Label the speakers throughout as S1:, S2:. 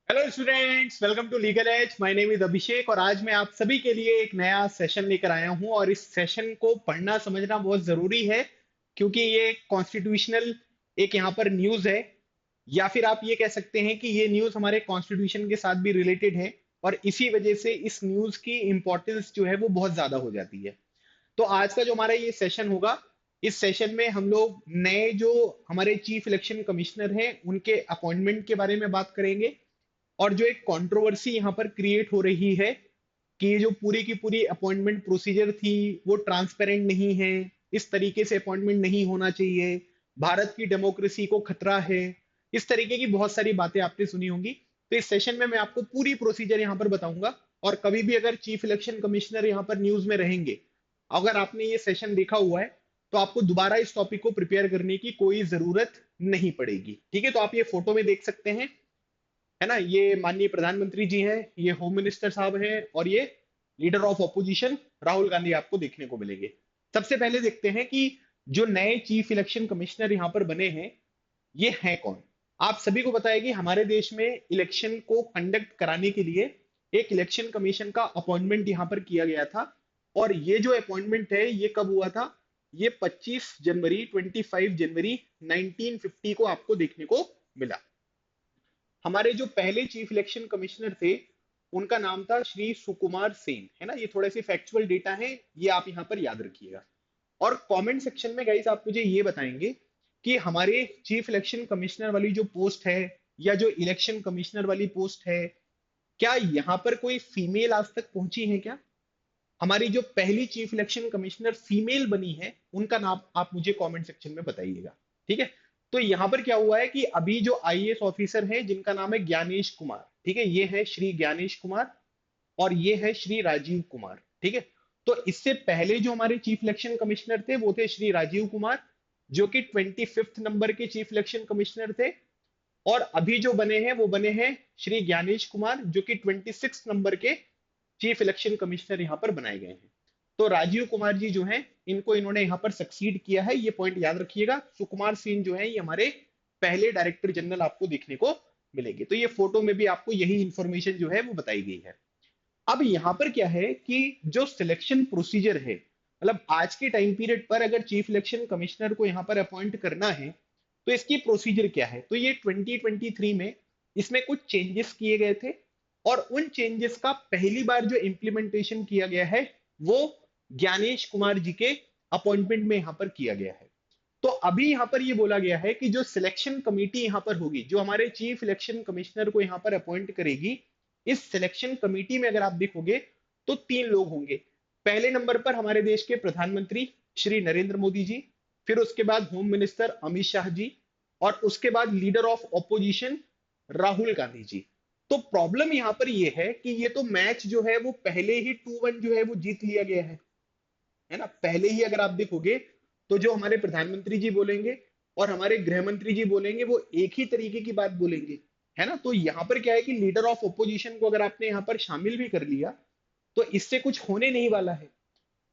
S1: Hello students, welcome to legal edge. My name is Abhishek और आज मैं आप सभी के लिए एक नया सेशन लेकर आया हूं और इस सेशन को पढ़ना समझना बहुत जरूरी है क्योंकि ये कॉन्स्टिट्यूशनल एक यहाँ पर न्यूज़ है, या फिर आप ये कह सकते हैं कि ये न्यूज़ हमारे कॉन्स्टिट्यूशन के साथ भी रिलेटेड है और इसी वजह से इस न्यूज़ की इंपॉर्टेंस जो है वो बहुत ज्यादा हो जाती है। तो आज का जो हमारा ये सेशन होगा, इस सेशन में हम लोग नए जो हमारे चीफ इलेक्शन कमिश्नर हैं उनके अपॉइंटमेंट के बारे में बात करेंगे और जो एक कंट्रोवर्सी यहाँ पर क्रिएट हो रही है कि ये जो पूरी की पूरी अपॉइंटमेंट प्रोसीजर थी वो ट्रांसपेरेंट नहीं है, इस तरीके से अपॉइंटमेंट नहीं होना चाहिए, भारत की डेमोक्रेसी को खतरा है, इस तरीके की बहुत सारी बातें आपने सुनी होंगी। तो इस सेशन में मैं आपको पूरी प्रोसीजर यहाँ पर बताऊंगा और कभी भी अगर चीफ इलेक्शन कमिश्नर यहाँ पर न्यूज में रहेंगे, अगर आपने ये सेशन देखा हुआ है, तो आपको दोबारा इस टॉपिक को प्रिपेयर करने की कोई जरूरत नहीं पड़ेगी। ठीक है, तो आप ये फोटो में देख सकते हैं, है ना, ये माननीय प्रधानमंत्री जी हैं, ये होम मिनिस्टर साहब हैं और ये leader of opposition Rahul Gandhi आपको देखने को मिलेंगे। सबसे पहले देखते हैं कि जो नए चीफ इलेक्शन कमिश्नर यहाँ पर बने हैं ये हैं कौन। आप सभी को पता है कि हमारे देश में इलेक्शन को कंडक्ट कराने के लिए एक इलेक्शन कमीशन का अपॉइंटमेंट यहाँ पर किया गया था और ये जो अपॉइंटमेंट है ये कब हुआ था, ये 25 जनवरी 1950 को आपको देखने को मिला। हमारे जो पहले चीफ इलेक्शन कमिश्नर थे उनका नाम था श्री सुकुमार सेन, है ना। ये थोड़े से फैक्चुअल डेटा है, ये आप यहाँ पर याद रखिएगा। और कमेंट सेक्शन में गाइस आप मुझे ये बताएंगे कि हमारे चीफ इलेक्शन कमिश्नर वाली जो पोस्ट है या जो इलेक्शन कमिश्नर वाली पोस्ट है, क्या यहाँ पर कोई फीमेल आज तक पहुंची है क्या? हमारी जो पहली चीफ इलेक्शन कमिश्नर फीमेल बनी है उनका नाम आप मुझे कमेंट सेक्शन में बताइएगा। ठीक है, तो यहां पर क्या हुआ है कि अभी जो आईएएस ऑफिसर हैं जिनका नाम है ज्ञानेश कुमार, ठीक है, ये है श्री ज्ञानेश कुमार और ये है श्री राजीव कुमार। ठीक है, तो इससे पहले जो हमारे चीफ इलेक्शन कमिश्नर थे वो थे श्री राजीव कुमार, जो कि 25th नंबर के चीफ इलेक्शन कमिश्नर थे। और अभी जो बने हैं वो बने हैं श्री ज्ञानेश कुमार, जो कि 26 नंबर के चीफ इलेक्शन कमिश्नर यहाँ पर बनाए गए हैं। तो राजीव कुमार जी जो हैं इनको इन्होंने यहाँ पर सक्सीड किया है, ये पॉइंट याद रखिएगा। सुकुमार सिंह जो है ये हमारे पहले डायरेक्टर जनरल आपको देखने को मिलेंगे। तो ये फोटो में भी आपको यही इंफॉर्मेशन जो है वो बताई गई है। अब यहाँ पर क्या है कि जो सिलेक्शन प्रोसीजर है, मतलब आज के टाइम पीरियड पर अगर चीफ इलेक्शन कमिश्नर को यहाँ पर अपॉइंट करना है तो इसकी प्रोसीजर क्या है, तो ये 2023 में इसमें कुछ चेंजेस किए गए थे और उन चेंजेस का पहली बार जो इम्प्लीमेंटेशन किया गया है वो ज्ञानेश कुमार जी के अपॉइंटमेंट में यहाँ पर किया गया है। तो अभी यहाँ पर ये बोला गया है कि जो सिलेक्शन कमेटी यहाँ पर होगी, जो हमारे चीफ इलेक्शन कमिश्नर को यहाँ पर अपॉइंट करेगी, इस सिलेक्शन कमेटी में अगर आप देखोगे तो तीन लोग होंगे। पहले नंबर पर हमारे देश के प्रधानमंत्री श्री नरेंद्र मोदी जी, फिर उसके बाद होम मिनिस्टर अमित शाह जी और उसके बाद leader of opposition Rahul Gandhi ji. तो प्रॉब्लम यहां पर यह है कि ये तो मैच जो है वो पहले ही 2-1 जो है वो जीत लिया गया है ना। पहले ही अगर आप देखोगे तो जो हमारे प्रधानमंत्री जी बोलेंगे और हमारे गृह मंत्री जी बोलेंगे वो एक ही तरीके की बात बोलेंगे, है ना। तो यहाँ पर क्या है कि लीडर ऑफ ओपोजिशन को अगर आपने यहाँ पर शामिल भी कर लिया तो इससे कुछ होने नहीं वाला है।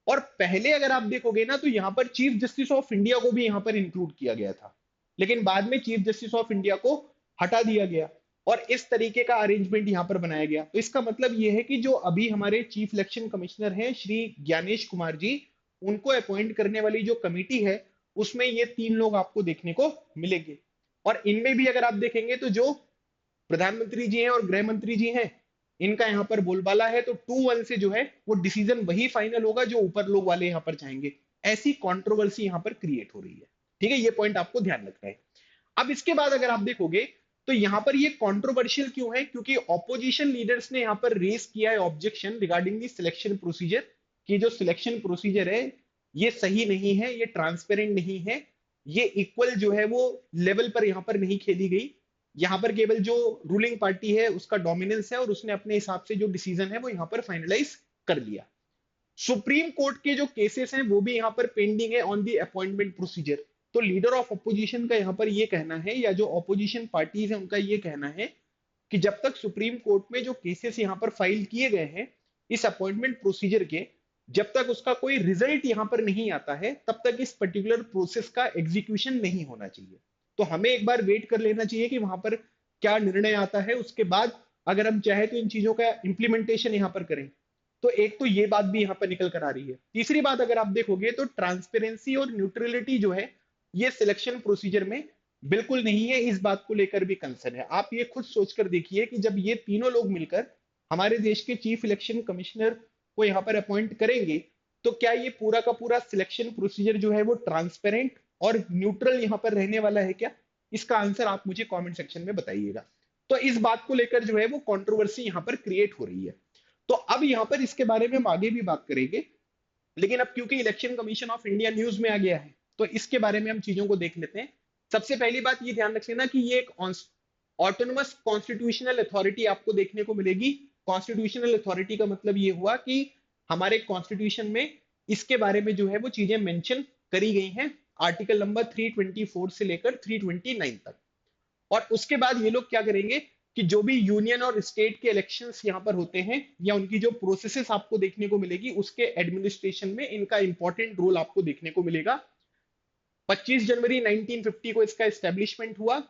S1: और पहले अगर आप देखोगे ना तो यहाँ पर चीफ जस्टिस ऑफ इंडिया को भी यहाँ पर इंक्लूड किया गया था, लेकिन बाद में चीफ जस्टिस ऑफ इंडिया को हटा दिया गया और इस तरीके का अरेंजमेंट यहाँ पर बनाया गया। तो इसका मतलब ये है कि जो अभी हमारे चीफ इलेक्शन कमिश्नर हैं श्री ज्ञानेश कुमार जी, उनको अपॉइंट करने वाली जो कमिटी है उसमें ये तीन लोग आपको देखने को मिलेंगे। और इनमें भी अगर आप देखेंगे तो जो प्रधानमंत्री जी हैं और गृह मंत्री जी हैं इनका यहाँ पर बोलबाला है, तो 2-1 से जो है वो डिसीजन वही फाइनल होगा जो ऊपर लोग वाले यहाँ पर चाहेंगे। ऐसी कंट्रोवर्सी यहाँ पर क्रिएट हो रही है। ठीक है, ये पॉइंट आपको ध्यान रखना है। अब इसके बाद अगर आप देखोगे तो यहाँ पर ये कंट्रोवर्शियल क्यों है, क्योंकि ऑपोजिशन लीडर्स ने यहाँ पर रेस किया है objection regarding the selection procedure, कि जो सिलेक्शन प्रोसीजर है ये सही नहीं है, ये ट्रांसपेरेंट नहीं है, ये इक्वल जो है वो लेवल पर यहाँ पर नहीं खेली गई। यहाँ पर केवल जो रूलिंग पार्टी है उसका डोमिनेंस है और उसने अपने हिसाब से जो डिसीजन है वो यहाँ पर फाइनलाइज कर लिया। सुप्रीम कोर्ट के जो केसेस हैं वो भी यहाँ पर पेंडिंग है ऑन दी अपॉइंटमेंट प्रोसीजर। तो लीडर ऑफ अपोजिशन का यहाँ पर ये कहना है या जो अपोजिशन पार्टीज है उनका ये कहना है कि जब तक सुप्रीम कोर्ट में जो केसेस यहाँ पर फाइल किए गए हैं इस अपॉइंटमेंट प्रोसीजर के, जब तक उसका कोई रिजल्ट यहाँ पर नहीं आता है तब तक इस पर्टिकुलर प्रोसेस का एग्जीक्यूशन नहीं होना चाहिए। तो हमें एक बार वेट कर लेना चाहिए कि वहां पर क्या निर्णय आता है, उसके बाद अगर हम चाहे तो इन चीजों का इम्प्लीमेंटेशन यहाँ पर करें। तो एक तो ये बात भी यहाँ पर निकल कर आ रही है। तीसरी बात अगर आप देखोगे तो ट्रांसपेरेंसी और न्यूट्रलिटी जो है ये सिलेक्शन प्रोसीजर में बिल्कुल नहीं है। इस बात को लेकर भी कंसर्न है। आप ये खुद सोचकर देखिए कि जब ये तीनों लोग मिलकर हमारे देश के चीफ इलेक्शन कमिश्नर को यहाँ पर अपॉइंट करेंगे, तो क्या ये पूरा का पूरा सिलेक्शन प्रोसीजर जो है वो ट्रांसपेरेंट और न्यूट्रल यहाँ पर रहने वाला है क्या? इसका आंसर आप मुझे कमेंट सेक्शन में बताइएगा। तो इस बात को लेकर जो है वो कंट्रोवर्सी यहाँ पर क्रिएट हो रही है। तो अब यहाँ पर इसके बारे में हम आगे भी बात करेंगे, लेकिन अब क्योंकि election commission of India news में आ गया है तो इसके बारे में हम चीजों को देख लेते हैं। सबसे पहली बात ये ध्यान रख लेना कि ये एक ऑटोनोमस कॉन्स्टिट्यूशनल अथॉरिटी आपको देखने को मिलेगी। कॉन्स्टिट्यूशनल अथॉरिटी का मतलब ये हुआ कि हमारे कॉन्स्टिट्यूशन में इसके बारे में जो है वो चीजें मेंशन करी गई हैं, आर्टिकल नंबर 324 से लेकर 329 तक। और उसके बाद ये लोग क्या करेंगे कि जो भी यूनियन और स्टेट के इलेक्शंस यहाँ पर होते हैं या उनकी जो प्रोसेसेस आपको देखने को मिलेगी उसके एडमिनिस्ट्रेशन में इनका इंपॉर्टेंट रोल आपको देखने को मिलेगा। 25 जनवरी 1950 को इसका एस्टेब्लिशमेंट हुआ।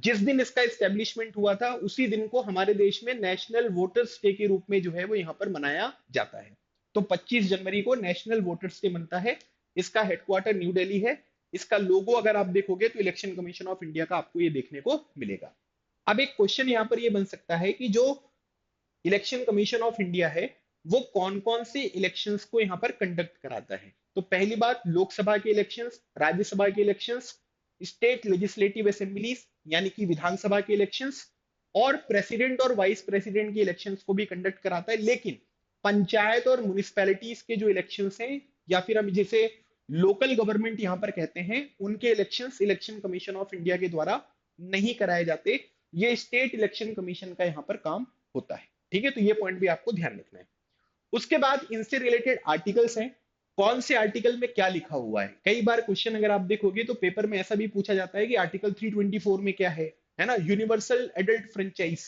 S1: जिस दिन इसका एस्टेब्लिशमेंट हुआ था उसी दिन को हमारे देश में नेशनल वोटर्स डे के रूप में जो है वो यहाँ पर मनाया जाता है। तो 25 जनवरी को नेशनल वोटर्स डे मनता है। इसका हेडक्वार्टर न्यू दिल्ली है। इसका लोगो अगर आप देखोगे तो इलेक्शन कमीशन ऑफ इंडिया का आपको ये देखने को मिलेगा। अब एक क्वेश्चन यहाँ पर ये बन सकता है कि जो इलेक्शन कमीशन ऑफ इंडिया है वो कौन कौन से इलेक्शंस को यहाँ पर कंडक्ट कराता है। तो पहली बात, लोकसभा के इलेक्शंस, राज्यसभा के इलेक्शंस, स्टेट लेजिस्लेटिव असेंबलीज यानी कि विधानसभा के इलेक्शंस, और प्रेसिडेंट और वाइस प्रेसिडेंट के इलेक्शंस को भी कंडक्ट कराता है। लेकिन पंचायत और म्युनिसिपैलिटीज के जो इलेक्शंस हैं या फिर हम जिसे लोकल गवर्नमेंट यहाँ पर कहते हैं उनके elections election commission of India के द्वारा नहीं कराए जाते। ये स्टेट इलेक्शन कमीशन का यहाँ पर काम होता है। ठीक है, तो ये पॉइंट भी आपको ध्यान रखना है। उसके बाद इनसे रिलेटेड आर्टिकल्स हैं। कौन से आर्टिकल में क्या लिखा हुआ है। कई बार क्वेश्चन अगर आप देखोगे तो पेपर में ऐसा भी पूछा जाता है कि आर्टिकल 324 में क्या है ना, यूनिवर्सल एडल्ट फ्रेंचाइज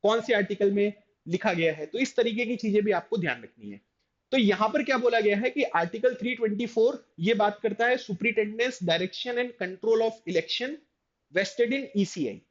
S1: कौन से आर्टिकल में लिखा गया है। तो इस तरीके की चीजें भी आपको ध्यान रखनी है। तो यहां पर क्या बोला गया है कि आर्टिकल 324 ये बात करता है superintendence direction and control of election vested in ECI.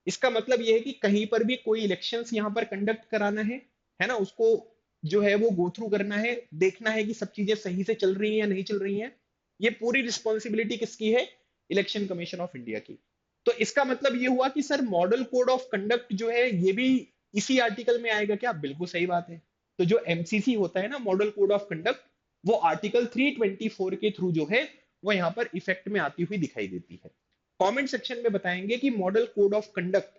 S1: इसका मतलब यह है कि कहीं पर भी कोई इलेक्शंस यहां पर कंडक्ट कराना है ना, उसको जो है वो गो थ्रू करना है, देखना है कि सब चीजें सही से चल रही हैं या नहीं चल रही हैं। ये पूरी रिस्पॉन्सिबिलिटी किसकी है, इलेक्शन कमीशन ऑफ इंडिया की। तो इसका मतलब ये हुआ कि sir model code of conduct जो है ये भी इसी आर्टिकल में आएगा क्या? बिल्कुल सही बात है। तो जो एमसीसी होता है ना, मॉडल कोड ऑफ कंडक्ट, वो आर्टिकल 324 के थ्रू जो है वो यहाँ पर इफेक्ट में आती हुई दिखाई देती है। कमेंट सेक्शन में बताएंगे कि मॉडल कोड ऑफ कंडक्ट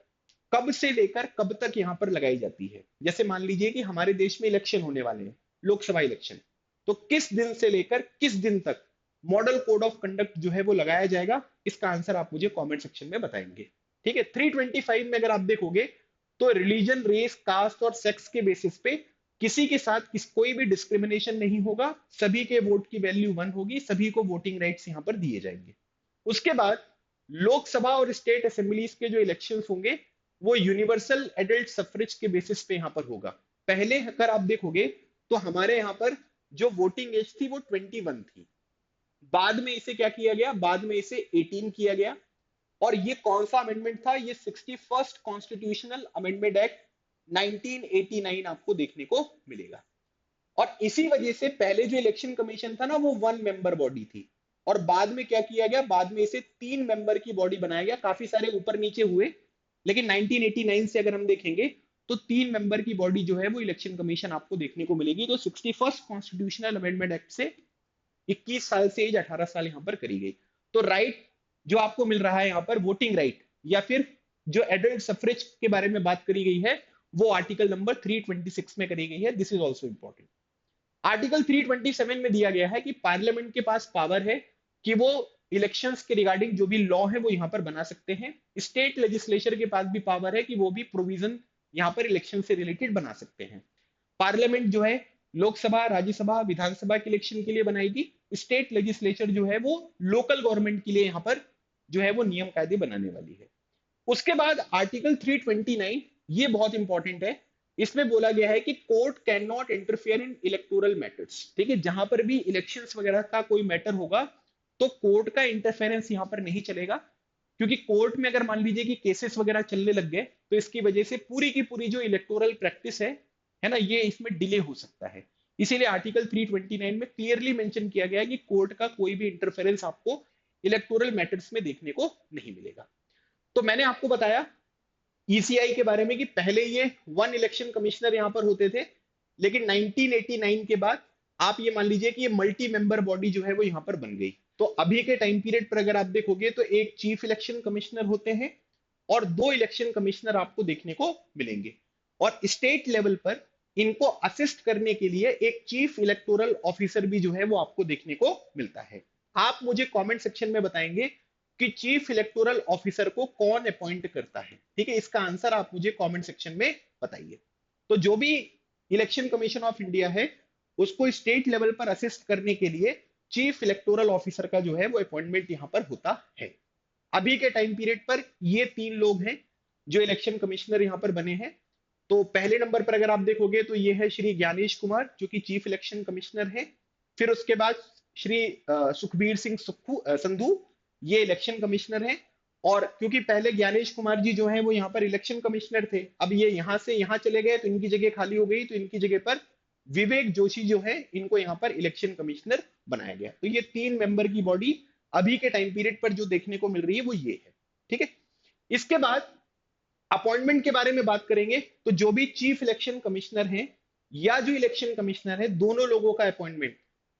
S1: कब से लेकर कब तक यहाँ पर लगाई जाती है। जैसे मान लीजिए कि हमारे देश में इलेक्शन होने वाले हैं, लोकसभा इलेक्शन, तो किस दिन से लेकर किस दिन तक मॉडल कोड ऑफ कंडक्ट जो है वो लगाया जाएगा, इसका आंसर आप मुझे कमेंट सेक्शन में बताएंगे। ठीक है, 325 में अगर आप देखोगे तो रिलीजन, रेस, कास्ट और सेक्स के बेसिस पे किसी के साथ कोई भी डिस्क्रिमिनेशन नहीं होगा। सभी के वोट की वैल्यू 1 होगी, सभी को वोटिंग राइट्स यहाँ पर दिए जाएंगे। उसके बाद लोकसभा और स्टेट असेंबलीज के जो इलेक्शन होंगे वो यूनिवर्सल एडल्ट सफरेज के बेसिस पे यहाँ पर होगा। पहले अगर आप देखोगे तो हमारे यहाँ पर जो वोटिंग एज थी वो 21 थी। बाद में इसे क्या किया गया, बाद में इसे 18 किया गया। और ये कौन सा अमेंडमेंट था, ये 61st कॉन्स्टिट्यूशनल अमेंडमेंट एक्ट 1989 आपको देखने को मिलेगा। और इसी वजह से पहले जो इलेक्शन कमीशन था ना वो 1 मेंबर बॉडी थी, और बाद में क्या किया गया, बाद में इसे 3 मेंबर की बॉडी बनाया गया। काफी सारे ऊपर नीचे हुए, लेकिन 1989 से अगर हम देखेंगे तो 3 मेंबर की बॉडी जो है वो इलेक्शन कमीशन आपको देखने को मिलेगी। तो 61st कॉन्स्टिट्यूशनल अमेंडमेंट एक्ट से 21 साल से एज 18 साल यहां पर करी गई। तो राइट जो आपको मिल रहा है यहाँ पर वोटिंग राइट या फिर जो एडल्ट सफरेज के बारे में बात करी गई है वो आर्टिकल नंबर 326 में करी गई है। This is also important. Article 327 में दिया गया है कि पार्लियामेंट के पास पावर है कि वो इलेक्शंस के रिगार्डिंग जो भी लॉ है वो यहाँ पर बना सकते हैं। स्टेट लेजिस्लेचर के पास भी पावर है कि वो भी प्रोविजन यहाँ पर इलेक्शन से रिलेटेड बना सकते हैं। पार्लियामेंट जो है लोकसभा, राज्यसभा, विधानसभा के इलेक्शन के लिए बनाएगी। स्टेट लेजिस्लेचर जो है वो लोकल गवर्नमेंट के लिए यहाँ पर जो है वो नियम कायदे बनाने वाली है। उसके बाद आर्टिकल 329 ये बहुत इंपॉर्टेंट है। इसमें बोला गया है कि court can not interfere in electoral matters. ठीक है, जहां पर भी इलेक्शंस वगैरह का कोई मैटर होगा तो कोर्ट का इंटरफेरेंस यहां पर नहीं चलेगा। क्योंकि कोर्ट में अगर मान लीजिए कि केसेस वगैरह चलने लग गए तो इसकी वजह से पूरी की पूरी जो इलेक्टोरल प्रैक्टिस है ना, ये इसमें डिले हो सकता है। इसीलिए आर्टिकल 329 में क्लियरली मेंशन किया गया है कि कोर्ट का कोई भी इंटरफेरेंस आपको इलेक्टोरल मैटर्स में देखने को नहीं मिलेगा। तो मैंने आपको बताया ईसीआई के बारे में कि पहले ये वन इलेक्शन कमिश्नर यहां पर होते थे, लेकिन 1989 के बाद आप ये मान लीजिए कि ये मल्टी मेंबर बॉडी जो है वो यहां पर बन गई। तो अभी के टाइम पीरियड पर अगर आप देखोगे तो एक चीफ इलेक्शन कमिश्नर होते हैं और दो इलेक्शन कमिश्नर आपको देखने को मिलेंगे, और स्टेट लेवल पर इनको असिस्ट करने के लिए एक चीफ इलेक्टोरल ऑफिसर भी जो है वो आपको देखने को मिलता है। आप मुझे कमेंट सेक्शन में बताएंगे कि चीफ इलेक्टोरल ऑफिसर को कौन अपॉइंट करता है, ठीक है, इसका आंसर आप मुझे कमेंट सेक्शन में बताइए। तो जो भी इलेक्शन कमीशन ऑफ इंडिया है उसको स्टेट लेवल पर असिस्ट करने के लिए चीफ इलेक्टोरल ऑफिसर का जो है वो अपॉइंटमेंट यहां पर होता है। अभी के टाइम पीरियड पर ये तीन लोग हैं जो इलेक्शन कमिश्नर यहां पर बने हैं। तो पहले नंबर पर अगर आप देखोगे तो ये है श्री ज्ञानेश कुमार जो कि चीफ इलेक्शन कमिश्नर है। फिर उसके बाद श्री सुखबीर सिंह संधू, ये इलेक्शन कमिश्नर है। और क्योंकि पहले ज्ञानेश कुमार जी जो है वो यहाँ पर इलेक्शन कमिश्नर थे, अब ये यहाँ से यहाँ चले गए तो इनकी जगह खाली हो गई, तो इनकी जगह पर विवेक जोशी जो है इनको यहाँ पर इलेक्शन कमिश्नर बनाया गया। तो ये तीन मेंबर की बॉडी अभी के टाइम पीरियड पर जो देखने को मिल रही है वो ये है, ठीक है। इसके बाद अपॉइंटमेंट के बारे में बात करेंगे तो जो भी चीफ इलेक्शन कमिश्नर है या जो इलेक्शन कमिश्नर है, दोनों लोगों का अपॉइंटमेंट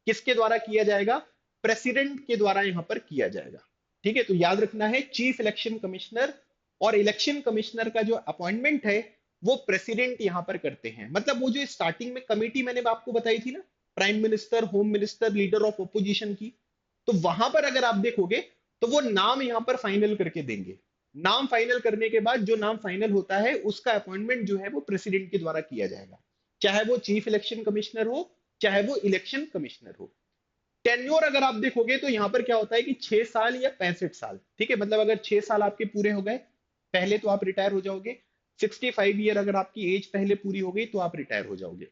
S1: किसके द्वारा किया जाएगा? प्रेसिडेंट के द्वारा यहां पर किया जाएगा, ठीक है। तो याद रखना है चीफ इलेक्शन कमिश्नर और इलेक्शन कमिश्नर का जो अपॉइंटमेंट है वो प्रेसिडेंट यहां पर करते हैं। मतलब वो जो स्टार्टिंग में कमेटी मैंने आपको बताई थी ना, prime minister, home minister, leader of opposition की, तो वहां पर अगर आप देखोगे तो वो नाम यहां पर फाइनल करके देंगे। नाम फाइनल करने के बाद जो नाम फाइनल होता है उसका अपॉइंटमेंट जो है वो प्रेसिडेंट के द्वारा किया जाएगा, चाहे वो चीफ इलेक्शन कमिश्नर हो चाहे वो इलेक्शन कमिश्नर हो। टेन्योर अगर आप देखोगे तो यहां पर क्या होता है कि 6 साल या 65 साल, ठीक है। मतलब अगर 6 साल आपके पूरे हो गए पहले तो आप रिटायर हो जाओगे, 65 ईयर अगर आपकी एज पहले पूरी हो गई तो आप रिटायर हो जाओगे।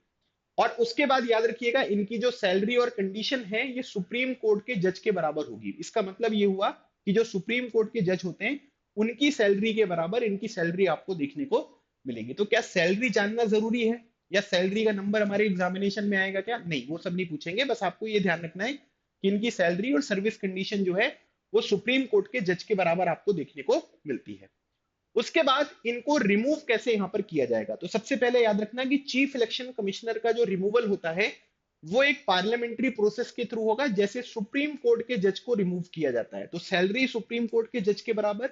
S1: और उसके बाद याद रखिएगा इनकी जो सैलरी और कंडीशन है ये सुप्रीम कोर्ट के जज के बराबर होगी। इसका मतलब ये हुआ कि जो सुप्रीम कोर्ट के जज होते हैं उनकी सैलरी के बराबर इनकी सैलरी आपको देखने को मिलेगी। तो क्या सैलरी जानना जरूरी है या सैलरी का नंबर हमारे एग्जामिनेशन में आएगा क्या? नहीं, वो सब नहीं पूछेंगे। बस आपको ये ध्यान रखना है कि इनकी सैलरी और सर्विस कंडीशन जो है वो सुप्रीम कोर्ट के जज के बराबर आपको देखने को मिलती है। उसके बाद इनको रिमूव कैसे यहां पर किया जाएगा? तो सबसे पहले याद रखना कि चीफ इलेक्शन कमिश्नर का जो रिमूवल होता है वो एक पार्लियामेंट्री प्रोसेस के थ्रू होगा, जैसे सुप्रीम कोर्ट के जज को रिमूव किया जाता है। तो सैलरी सुप्रीम कोर्ट के जज के बराबर,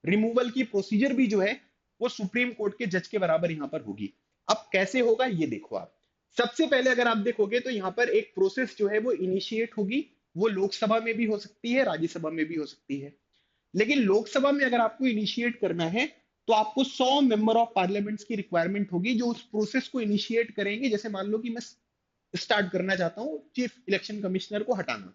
S1: रिमूवल की प्रोसीजर भी जो है वो सुप्रीम कोर्ट के जज के बराबर यहां पर होगी। अब कैसे होगा ये देखो आप। सबसे पहले अगर आप देखोगे तो यहां पर एक प्रोसेस जो है वो इनिशिएट होगी, वो लोकसभा में भी हो सकती है, राज्यसभा में भी हो सकती है। लेकिन लोकसभा में अगर आपको इनिशिएट करना है तो आपको 100 मेंबर ऑफ पार्लियामेंट्स की रिक्वायरमेंट होगी जो उस प्रोसेस को इनिशिएट करेंगे। जैसे मान लो कि मैं स्टार्ट करना चाहता हूं चीफ इलेक्शन कमिश्नर को हटाना,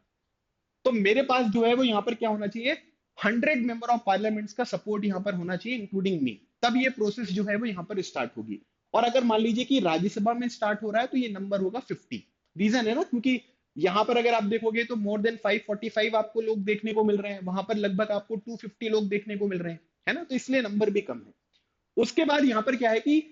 S1: तो मेरे पास जो है वो यहाँ पर क्या होना चाहिए? 100 मेंबर ऑफ पार्लियामेंट्स का सपोर्ट यहाँ पर होना चाहिए इंक्लूडिंग मी, तब ये प्रोसेस जो है वो यहाँ पर स्टार्ट होगी। और अगर मान लीजिए कि राज्यसभा में स्टार्ट हो रहा है तो ये नंबर होगा 50। रीजन है ना, क्योंकि यहाँ पर अगर आप देखोगे तो मोर देन 545 आपको लोग देखने को मिल रहे हैं, वहां पर लगभग आपको 250 लोग देखने को मिल रहे हैं, है ना, तो इसलिए नंबर भी कम है। उसके बाद यहाँ पर क्या है कि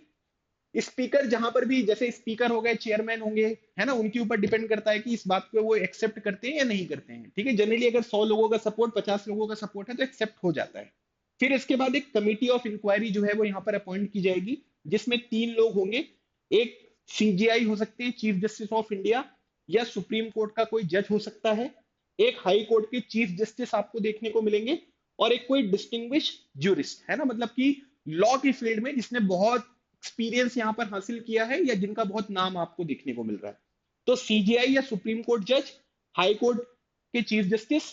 S1: स्पीकर, जहां पर भी जैसे स्पीकर हो गए, चेयरमैन होंगे, है ना, उनके ऊपर डिपेंड करता है कि इस बात को वो एक्सेप्ट करते हैं या नहीं करते हैं, ठीक है। जनरली अगर 100 लोगों का सपोर्ट, 50 लोगों का सपोर्ट है तो एक्सेप्ट हो जाता है। फिर इसके बाद एक कमिटी ऑफ इंक्वायरी जो है वो यहाँ पर अपॉइंट की जाएगी, जिसमें 3 लोग होंगे। एक सीजीआई हो सकते हैं, चीफ जस्टिस ऑफ इंडिया, या सुप्रीम कोर्ट का कोई जज हो सकता है। एक हाई कोर्ट के चीफ जस्टिस आपको देखने को मिलेंगे, और एक कोई डिस्टिंग्विश ज्यूरिस्ट, है ना, मतलब कि लॉ की फील्ड में जिसने बहुत एक्सपीरियंस यहां पर हासिल किया है या जिनका बहुत नाम आपको देखने को मिल रहा है। तो सीजीआई या सुप्रीम कोर्ट जज, हाई कोर्ट के चीफ जस्टिस,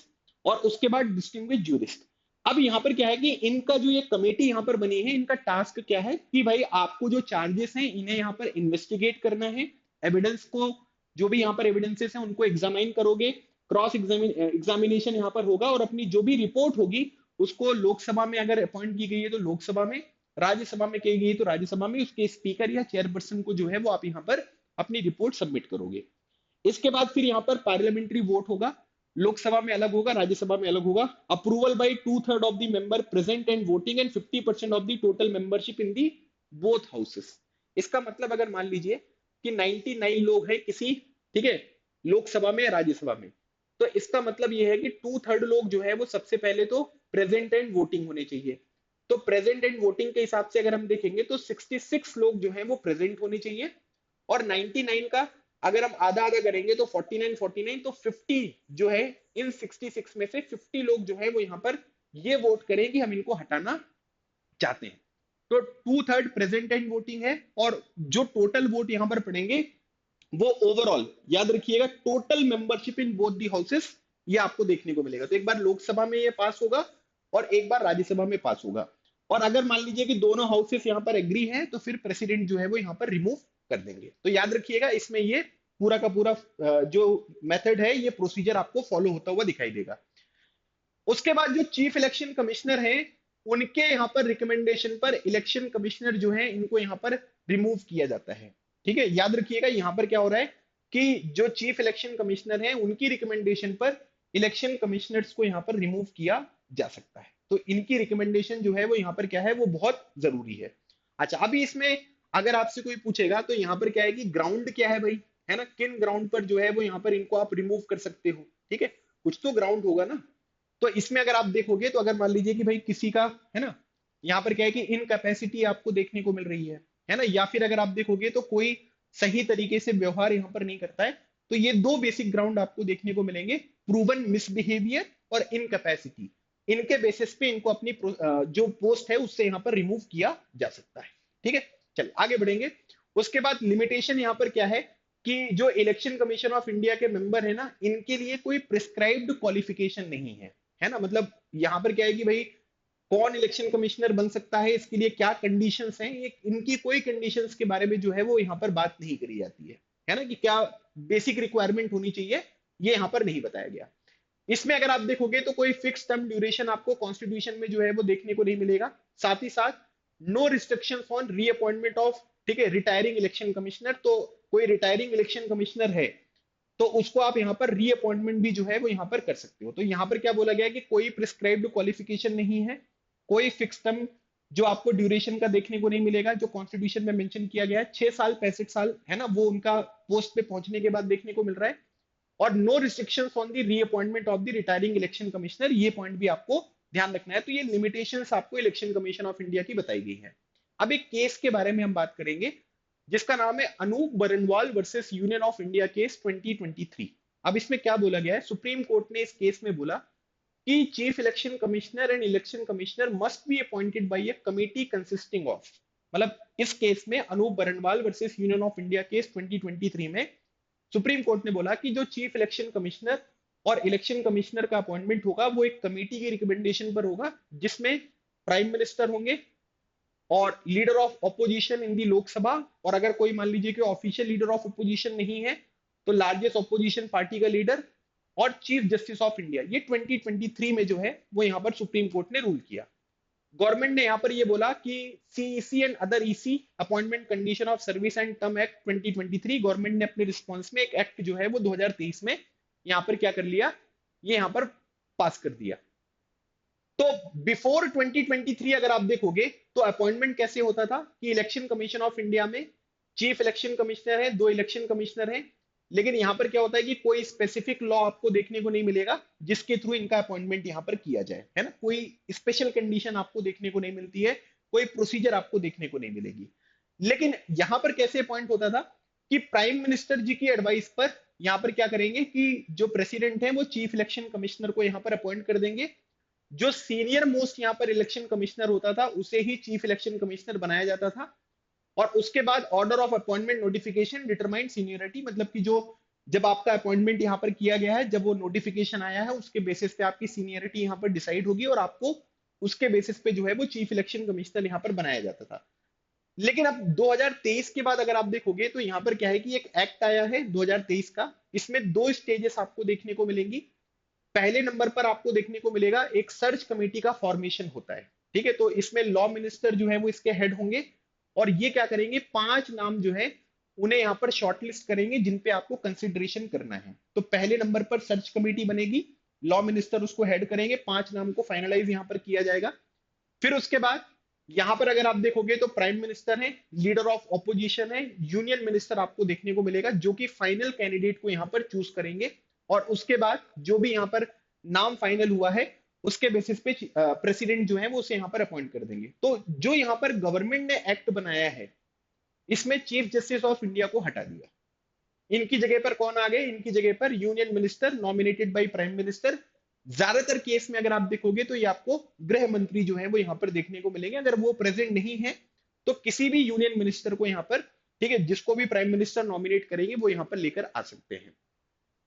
S1: और उसके बाद डिस्टिंग्विश ज्यूरिस्ट। अब यहाँ पर क्या है कि इनका जो ये कमेटी यहाँ पर बनी है, इनका टास्क क्या है कि भाई आपको जो चार्जेस हैं इन्हें यहाँ पर इन्वेस्टिगेट करना है, एविडेंस को, जो भी यहाँ पर एविडेंसेस हैं उनको एग्जामाइन करोगे, क्रॉस एग्जामिनेशन यहाँ पर होगा, और अपनी जो भी रिपोर्ट होगी उसको लोकसभा में अगर अपॉइंट की गई है तो लोकसभा में, राज्यसभा में की गई तो राज्यसभा में उसके स्पीकर या चेयरपर्सन को जो है वो आप यहाँ पर अपनी रिपोर्ट सबमिट करोगे। इसके बाद फिर यहाँ पर पार्लियामेंट्री वोट होगा, लोकसभा में अलग होगा, राज्यसभा में अलग होगा। Approval bye 2/3 of the member present and voting and 50% of the total membership in the both houses. इसका मतलब अगर मान लीजिए कि 99 लोग हैं किसी, ठीक है, लोकसभा में या राज्यसभा में, तो इसका मतलब यह है कि 2/3 लोग जो है वो सबसे पहले तो प्रेजेंट एंड वोटिंग होने चाहिए। तो प्रेजेंट एंड वोटिंग के हिसाब से अगर हम देखेंगे तो 66 लोग जो है वो प्रेजेंट होने चाहिए, और 99 का अगर हम आधा आधा करेंगे तो 49 49, तो 50 जो है इन 66 में से 50 लोग जो है वो यहां पर ये वोट करें कि हम इनको हटाना चाहते हैं। तो 2/3 प्रेजेंट एंड वोटिंग है, और जो टोटल वोट यहां पर पड़ेंगे वो ओवरऑल, याद रखिएगा, total membership in both the houses, ये आपको देखने को मिलेगा। तो एक बार लोकसभा में ये पास होगा और एक बार राज्यसभा में पास होगा। और अगर मान लीजिए कि दोनों हाउसेस यहाँ पर एग्री हैं तो फिर प्रेसिडेंट जो है वो यहाँ पर रिमूव कर देंगे। तो याद रखिएगा इसमें ये पूरा का पूरा जो मेथड है, ये प्रोसीजर आपको फॉलो होता हुआ दिखाई देगा। उसके बाद जो चीफ इलेक्शन कमिश्नर हैं, उनके यहाँ पर रिकमेंडेशन पर इलेक्शन कमिश्नर जो है इनको यहाँ पर रिमूव किया जाता है। ठीक है, याद रखिएगा यहाँ पर क्या हो रहा है कि जो चीफ इलेक्शन कमिश्नर हैं उनकी रिकमेंडेशन पर इलेक्शन कमिश्नर्स को यहाँ पर रिमूव किया जा सकता है। तो इनकी रिकमेंडेशन जो है वो यहाँ पर क्या है, वो बहुत जरूरी है। अच्छा, अभी इसमें अगर आपसे कोई पूछेगा तो यहाँ पर क्या है कि ग्राउंड क्या है भाई, है ना, किन ग्राउंड पर जो है वो यहाँ पर इनको आप रिमूव कर सकते हो। ठीक है, कुछ तो ग्राउंड होगा ना। तो इसमें अगर आप देखोगे तो अगर मान लीजिए कि भाई किसी का, है ना, यहाँ पर क्या है कि इनकैपेसिटी आपको देखने को मिल रही है ना, या फिर अगर आप देखोगे तो कोई सही तरीके से व्यवहार यहाँ पर नहीं करता है, तो ये दो बेसिक ग्राउंड आपको देखने को मिलेंगे, प्रूवन मिसबिहेवियर और इनकैपेसिटी। इनके बेसिस पे इनको अपनी जो पोस्ट है उससे यहाँ पर रिमूव किया जा सकता है। ठीक है, चल आगे बढ़ेंगे। उसके बाद लिमिटेशन यहाँ पर क्या है कि जो इलेक्शन कमीशन ऑफ इंडिया के मेंबर है ना, इनके लिए कोई प्रिस्क्राइब्ड क्वालिफिकेशन नहीं है ना, मतलब यहाँ पर क्या है कि भाई कौन इलेक्शन कमिश्नर बन सकता है, इसके लिए क्या कंडीशंस हैं, ये इनकी कोई कंडीशंस के बारे में जो है वो यहाँ पर बात नहीं करी जाती है ना, कि क्या बेसिक रिक्वायरमेंट होनी चाहिए, ये यहाँ पर नहीं बताया गया। इसमें अगर आप देखोगे तो कोई फिक्स टर्म ड्यूरेशन आपको कॉन्स्टिट्यूशन में जो है वो देखने को नहीं मिलेगा। साथ ही साथ no restriction on reappointment of, ठीक है, रिटायरिंग इलेक्शन कमिश्नर। तो कोई रिटायरिंग इलेक्शन कमिश्नर है तो उसको आप यहाँ पर रीअपॉइंटमेंट भी जो है वो यहाँ पर कर सकते हो। तो यहाँ पर क्या बोला गया है कि कोई प्रिस्क्राइब्ड क्वालिफिकेशन नहीं है, कोई फिक्स टर्म जो आपको ड्यूरेशन का देखने को नहीं मिलेगा, जो कॉन्स्टिट्यूशन में मेंशन किया गया है 6 साल 65 साल, है ना, वो उनका पोस्ट पे पहुंचने के बाद देखने को मिल रहा है। और no restrictions on the reappointment of the retiring election commissioner, ये पॉइंट भी आपको ध्यान रखना है। तो ये लिमिटेशंस आपको इलेक्शन कमीशन ऑफ इंडिया की बताई गई है। अब एक केस के बारे में हम बात करेंगे जिसका नाम है Anoop Barnwal versus Union of India case 2023। अब इसमें क्या बोला गया है, सुप्रीम कोर्ट ने इस केस में बोला कि chief election commissioner and election commissioner must be appointed by a committee consisting of, मतलब इस केस में Anoop Barnwal versus Union of India case 2023 में सुप्रीम कोर्ट ने बोला कि जो चीफ इलेक्शन कमिश्नर और इलेक्शन कमिश्नर का अपॉइंटमेंट होगा वो एक कमेटी की रिकमेंडेशन पर होगा, जिसमें प्राइम मिनिस्टर होंगे और लीडर ऑफ ऑपोजिशन इन दी लोकसभा, और अगर कोई मान लीजिए कि ऑफिशियल लीडर ऑफ ऑपोजिशन नहीं है तो लार्जेस्ट ऑपोजिशन पार्टी का लीडर और चीफ जस्टिस ऑफ इंडिया। ये 2023 में जो है वो यहाँ पर सुप्रीम कोर्ट ने रूल किया। गवर्नमेंट ने यहाँ पर ये बोला कि CEC and other EC appointment condition of service and term act 2023, government ने अपने रिस्पॉन्स में एक एक्ट जो है वो 2023 में यहाँ पर क्या कर लिया, ये यहाँ पर पास कर दिया। तो बिफोर 2023 अगर आप देखोगे तो अपॉइंटमेंट कैसे होता था कि इलेक्शन कमीशन ऑफ इंडिया में चीफ इलेक्शन कमिश्नर है, 2 इलेक्शन कमिश्नर हैं, लेकिन यहां पर क्या होता है कि कोई स्पेसिफिक लॉ आपको देखने को नहीं मिलेगा जिसके थ्रू इनका अपॉइंटमेंट यहां पर किया जाए, है ना, कोई स्पेशल कंडीशन आपको देखने को नहीं मिलती है, कोई प्रोसीजर आपको देखने को नहीं मिलेगी। लेकिन यहां पर कैसे अपॉइंट होता था कि प्राइम मिनिस्टर जी की एडवाइस पर यहां पर क्या करेंगे कि जो प्रेसिडेंट है वो चीफ इलेक्शन कमिश्नर को यहां पर अपॉइंट कर देंगे, जो सीनियर मोस्ट यहाँ पर इलेक्शन कमिश्नर होता था उसे ही चीफ इलेक्शन कमिश्नर बनाया जाता था। और उसके बाद order of appointment notification determine seniority, मतलब कि जो जब आपका अपॉइंटमेंट यहाँ पर किया गया है, जब वो नोटिफिकेशन आया है उसके बेसिस पे आपकी सीनियरिटी यहाँ पर डिसाइड होगी और आपको उसके बेसिस पे जो है वो चीफ इलेक्शन कमिश्नर यहाँ पर बनाया जाता था। लेकिन अब 2023 के बाद अगर आप देखोगे तो यहाँ पर क्या है कि एक एक्ट आया है 2023 का, इसमें 2 स्टेजेस आपको देखने को मिलेंगी। पहले नंबर पर आपको देखने को मिलेगा एक सर्च कमेटी का फॉर्मेशन होता है। ठीक है, तो इसमें लॉ मिनिस्टर जो है वो इसके हेड होंगे और ये क्या करेंगे, 5 नाम जो है उन्हें यहाँ पर शॉर्टलिस्ट करेंगे जिन पे आपको कंसिडरेशन करना है। तो पहले नंबर पर सर्च कमेटी बनेगी, लॉ मिनिस्टर उसको हेड करेंगे, 5 नाम को फाइनलाइज यहाँ पर किया जाएगा। फिर उसके बाद यहां पर अगर आप देखोगे तो प्राइम मिनिस्टर है, लीडर ऑफ ऑपोजिशन है, यूनियन मिनिस्टर आपको देखने को मिलेगा, जो कि फाइनल कैंडिडेट को यहां पर चूज करेंगे। और उसके बाद जो भी यहां पर नाम फाइनल हुआ है उसके बेसिस पे प्रेसिडेंट जो है वो उसे यहां पर अपॉइंट कर देंगे। तो जो यहां पर गवर्नमेंट ने एक्ट बनाया है, इसमें चीफ जस्टिस ऑफ इंडिया को हटा दिया। इनकी जगह पर कौन आ गए? इनकी जगह पर union minister nominated by prime minister. ज्यादातर केस में अगर आप देखोगे तो ये आपको गृह मंत्री जो है वो यहाँ पर देखने को मिलेंगे। अगर वो प्रेजेंट नहीं है तो किसी भी यूनियन मिनिस्टर को यहाँ पर, ठीक है, जिसको भी प्राइम मिनिस्टर नॉमिनेट करेंगे वो यहाँ पर लेकर आ सकते हैं।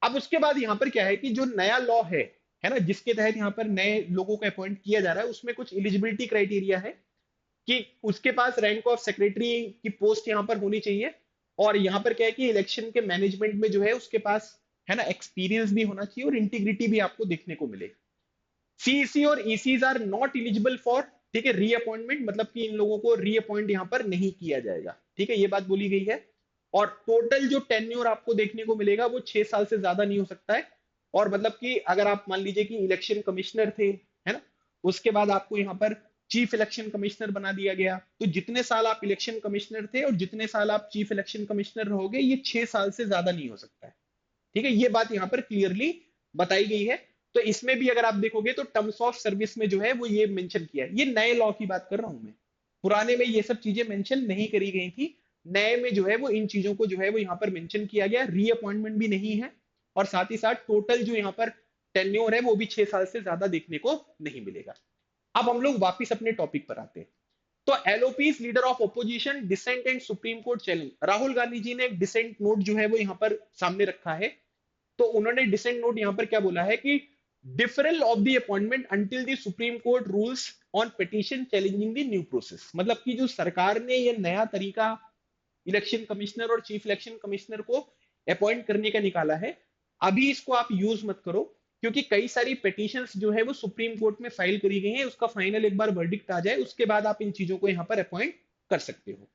S1: अब उसके बाद यहाँ पर क्या है कि जो नया लॉ है ना, जिसके तहत यहाँ पर नए लोगों को अपॉइंट किया जा रहा है, उसमें कुछ एलिजिबिलिटी क्राइटेरिया है कि उसके पास रैंक ऑफ सेक्रेटरी की पोस्ट यहाँ पर होनी चाहिए। और यहाँ पर क्या है कि इलेक्शन के मैनेजमेंट में जो है उसके पास, है ना, एक्सपीरियंस भी होना चाहिए और इंटीग्रिटी भी आपको देखने को मिले। सीईसी और ईसीज आर नॉट एलिजिबल फॉर, ठीक है, रीअपॉइंटमेंट, मतलब कि इन लोगों को रीअपॉइंट यहाँ पर नहीं किया जाएगा। ठीक है, ये बात बोली गई है। और टोटल जो टेन्योर आपको देखने को मिलेगा वो 6 साल से ज्यादा नहीं हो सकता है। और मतलब कि अगर आप मान लीजिए कि इलेक्शन कमिश्नर थे, है ना, उसके बाद आपको यहाँ पर चीफ इलेक्शन कमिश्नर बना दिया गया, तो जितने साल आप इलेक्शन कमिश्नर थे और जितने साल आप चीफ इलेक्शन कमिश्नर रहोगे, ये 6 साल से ज्यादा नहीं हो सकता है। ठीक है, ये बात यहाँ पर क्लियरली बताई गई है। तो इसमें भी अगर आप देखोगे तो टर्म्स ऑफ सर्विस में जो है वो ये मेंशन किया है। ये नए लॉ की बात कर रहा हूं मैं, पुराने में ये सब चीजें मेंशन नहीं करी गई थी। नए में जो है वो इन चीजों को जो है वो यहाँ पर मेंशन किया गया। रीअपॉइंटमेंट भी नहीं है और साथ ही साथ टोटल जो यहाँ पर टेन्योर है वो भी 6 साल से ज्यादा देखने को नहीं मिलेगा। अब हम लोग वापिस अपने टॉपिक पर आते हैं। तो LOP leader of opposition dissent and supreme court challenge. Rahul Gandhi ji ने एक डिसेंट नोट जो है वो यहाँ पर सामने रखा है। तो उन्होंने डिसेंट नोट यहां पर क्या बोला है कि deferral of the appointment until the supreme court rules on petition challenging the new process. मतलब कि जो सरकार ने ये नया तरीका इलेक्शन कमिश्नर और चीफ इलेक्शन कमिश्नर को अपॉइंट करने का निकाला है, अभी इसको आप यूज मत करो, क्योंकि कई सारी पिटीशंस जो है वो सुप्रीम कोर्ट में फाइल करी गई हैं। उसका फाइनल एक बार वर्डिक्ट आ जाए उसके बाद आप इन चीजों को यहां पर अपॉइंट कर सकते हो।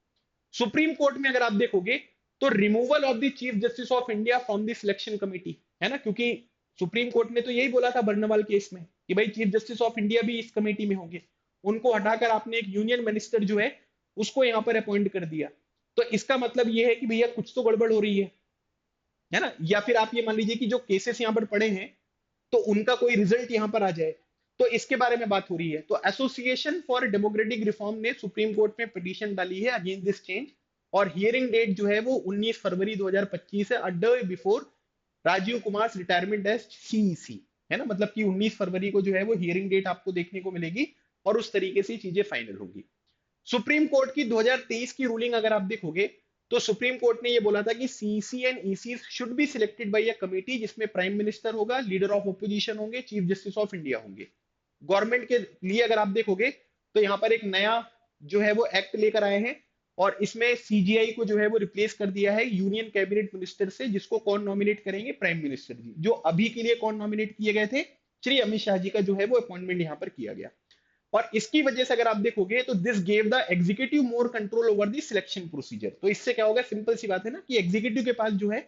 S1: सुप्रीम कोर्ट में अगर आप देखोगे तो removal of the chief justice of India from the selection committee, है ना, क्योंकि सुप्रीम कोर्ट ने तो यही बोला था बर्नवाल केस में कि भाई चीफ जस्टिस ऑफ इंडिया भी इस कमेटी में होंगे। उनको हटाकर आपने एक यूनियन मिनिस्टर जो है उसको यहां पर अपॉइंट कर दिया। तो इसका मतलब यह है कि भैया कुछ तो गड़बड़ हो रही है ना। या फिर आप ये मान लीजिए कि जो केसेस यहां पर पड़े हैं तो उनका कोई रिजल्ट यहां पर आ जाए, तो इसके बारे में बात हो रही है। तो एसोसिएशन फॉर डेमोक्रेटिक रिफॉर्म ने सुप्रीम कोर्ट में पिटीशन डाली है अगेंस्ट दिस चेंज। और हियरिंग डेट जो है वो 19 फरवरी 2025 है, a day before Rajiv Kumar retirement as CEC, है ना। मतलब कि 19 फरवरी को जो है वो हियरिंग डेट आपको देखने को मिलेगी और उस तरीके से चीजें फाइनल होगी। सुप्रीम कोर्ट की 2023 की रूलिंग अगर आप देखोगे तो सुप्रीम कोर्ट ने ये बोला था कि CC and EC should be selected by a committee, जिसमें प्राइम मिनिस्टर होगा, लीडर ऑफ ऑपोजिशन होंगे, चीफ जस्टिस ऑफ इंडिया होंगे। गवर्नमेंट के लिए अगर आप देखोगे तो यहाँ पर एक नया जो है वो एक्ट लेकर आए हैं और इसमें सीजीआई को जो है वो रिप्लेस कर दिया है यूनियन कैबिनेट मिनिस्टर से, जिसको कौन नॉमिनेट करेंगे? प्राइम मिनिस्टर जी। जो अभी के लिए कौन नॉमिनेट किए गए थे? श्री अमित शाह जी का जो है वो अपॉइंटमेंट यहाँ पर किया गया। और इसकी वजह से अगर आप देखोगे तो this gave the executive more control over the selection procedure. तो इससे क्या होगा? सिंपल सी बात है ना कि एग्जीक्यूटिव के पास जो है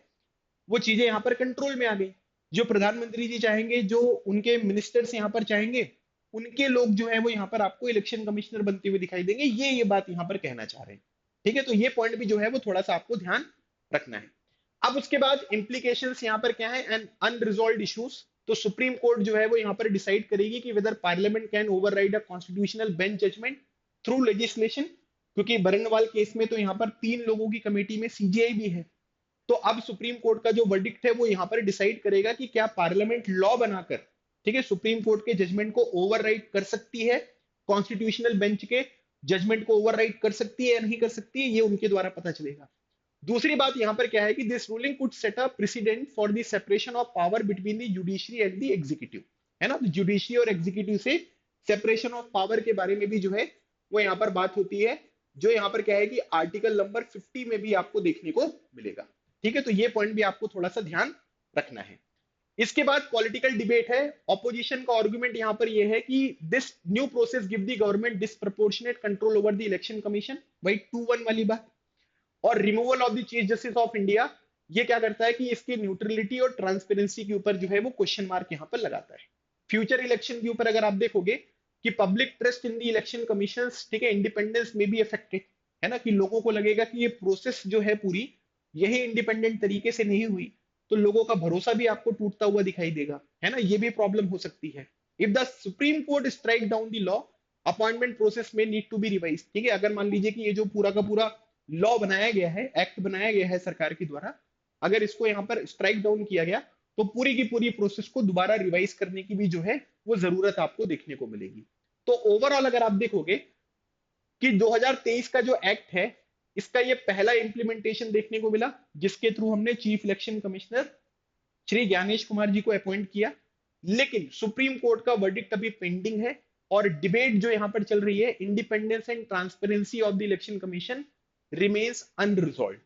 S1: वो चीजें यहाँ पर कंट्रोल में आ गई। जो प्रधानमंत्री जी चाहेंगे, जो उनके मिनिस्टर्स यहाँ पर चाहेंगे, उनके लोग जो है वो यहाँ पर आपको इलेक्शन कमिश्नर बनते हुए दिखाई देंगे। ये बात यहाँ पर कहना चाह रहे हैं। ठीक है, तो ये पॉइंट भी जो है वो थोड़ा सा आपको ध्यान रखना है। अब उसके बाद इंप्लीकेशंस यहाँ पर क्या है? And unresolved issues. तो सुप्रीम कोर्ट जो है वो यहाँ पर डिसाइड करेगी कि whether parliament can override a constitutional bench judgement through legislation, क्योंकि बरनवाल केस में तो यहाँ पर 3 लोगों की कमेटी में सीजीआई भी है। तो अब सुप्रीम कोर्ट का जो वर्डिक्ट है वो यहाँ पर डिसाइड करेगा कि क्या पार्लियामेंट लॉ बनाकर, ठीक है, सुप्रीम कोर्ट के जजमेंट को ओवरराइड कर सकती है, कॉन्स्टिट्यूशनल बेंच के जजमेंट को ओवरराइड कर सकती है या नहीं कर सकती है, ये उनके द्वारा पता चलेगा। दूसरी बात यहां पर क्या है कि this ruling could set a president for the separation of power between the judiciary and the executive, है ना। तो जुडिशरी और एग्जीक्यूटिव से सेपरेशन ऑफ पावर के बारे में भी जो है वो यहाँ पर बात होती है, जो यहाँ पर क्या है कि आर्टिकल नंबर 50 में भी आपको देखने को मिलेगा। ठीक है, तो ये पॉइंट भी आपको थोड़ा सा ध्यान रखना है। इसके बाद पॉलिटिकल डिबेट है। ऑपोजिशन का आर्गुमेंट यहाँ पर यह है कि this new process give the government disproportionate control over the election commission, वही 2-1 वाली बात। और removal of the chief justice of India, ये क्या करता है कि इसकी न्यूट्रलिटी और ट्रांसपेरेंसी के ऊपर जो है वो क्वेश्चन मार्क यहाँ पर लगाता है। फ्यूचर इलेक्शन के ऊपर अगर आप देखोगे कि public trust in the election commission, ठीक है, इंडिपेंडेंस में भी अफेक्टेड, है ना, कि लोगों को लगेगा कि ये प्रोसेस जो है पूरी यही इंडिपेंडेंट तरीके से नहीं हुई, तो लोगों का भरोसा भी आपको टूटता हुआ दिखाई देगा, है ना, ये भी प्रॉब्लम हो सकती है। If the supreme court strike down the law, appointment process में नीड टू बी रिवाइज, ठीक है, अगर मान लीजिए कि ये जो पूरा का पूरा लॉ बनाया गया है, एक्ट बनाया गया है सरकार के द्वारा, अगर इसको यहाँ पर स्ट्राइक डाउन किया गया, तो पूरी की पूरी प्रोसेस को दोबारा रिवाइज करने की भी जो है वो जरूरत आपको देखने को मिलेगी। तो ओवरऑल अगर आप देखोगे कि 2023 का जो एक्ट है, इसका ये पहला इंप्लीमेंटेशन देखने को मिला, जिसके थ्रू हमने chief election commissioner Shri Gyanesh Kumar ji को अपॉइंट किया। लेकिन सुप्रीम कोर्ट का वर्डिक्ट अभी पेंडिंग है, और डिबेट जो यहां पर चल रही है, independence and transparency of the election commission remains unresolved.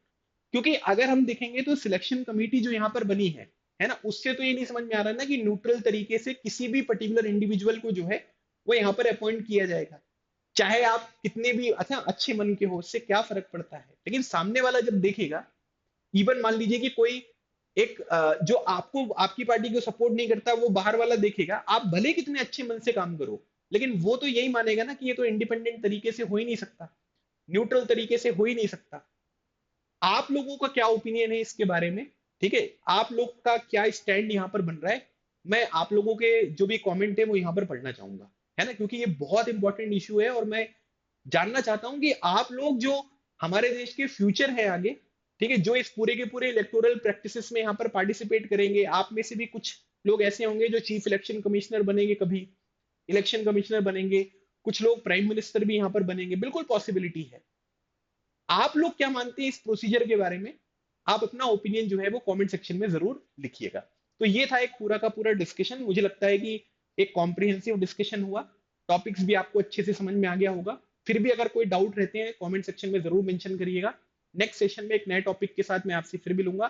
S1: क्योंकि अगर हम देखेंगे तो सिलेक्शन कमेटी जो यहाँ पर बनी है ना, उससे तो ये नहीं समझ में आ रहा ना कि न्यूट्रल तरीके से किसी भी पर्टिकुलर इंडिविजुअल को जो है वो यहाँ पर अपॉइंट किया जाएगा। चाहे आप कितने भी अच्छा अच्छे मन के हो, उससे क्या फर्क पड़ता है, लेकिन सामने वाला जब देखेगा, इवन मान लीजिए कि कोई एक जो आपको आपकी पार्टी को सपोर्ट नहीं करता, वो बाहर वाला देखेगा, आप भले कितने अच्छे मन से काम करो, लेकिन वो तो यही मानेगा ना कि ये तो इंडिपेंडेंट तरीके से हो ही नहीं सकता, न्यूट्रल तरीके से हो ही नहीं सकता। आप लोगों का क्या ओपिनियन है इसके बारे में, ठीक है, आप लोग का क्या स्टैंड यहाँ पर बन रहा है, मैं आप लोगों के जो भी कमेंट है वो यहाँ पर पढ़ना चाहूंगा, है ना, क्योंकि ये बहुत इंपॉर्टेंट इश्यू है, और मैं जानना चाहता हूं कि आप लोग जो हमारे देश के फ्यूचर है आगे, ठीक है, जो इस पूरे के पूरे इलेक्टोरल प्रैक्टिसेस में यहाँ पर पार्टिसिपेट करेंगे, आप में से भी कुछ लोग ऐसे होंगे जो चीफ इलेक्शन कमिश्नर बनेंगे, कभी इलेक्शन कमिश्नर बनेंगे, कुछ लोग प्राइम मिनिस्टर भी यहाँ पर बनेंगे, बिल्कुल पॉसिबिलिटी है। आप लोग क्या मानते हैं इस प्रोसीजर के बारे में, आप अपना ओपिनियन जो है वो कमेंट सेक्शन में जरूर लिखिएगा। तो ये था एक पूरा का पूरा डिस्कशन, मुझे लगता है कि एक कॉम्प्रिहेंसिव डिस्कशन हुआ, टॉपिक्स भी आपको अच्छे से समझ में आ गया होगा। फिर भी अगर कोई डाउट रहते हैं कमेंट सेक्शन में जरूर मेंशन करिएगा। नेक्स्ट सेशन में एक नए टॉपिक के साथ मैं आपसे फिर मिलूंगा,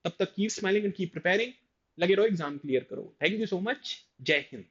S1: तब तक keep smiling and keep preparing, लगे रहो एग्जाम क्लियर करो। थैंक यू सो मच, जय हिंद।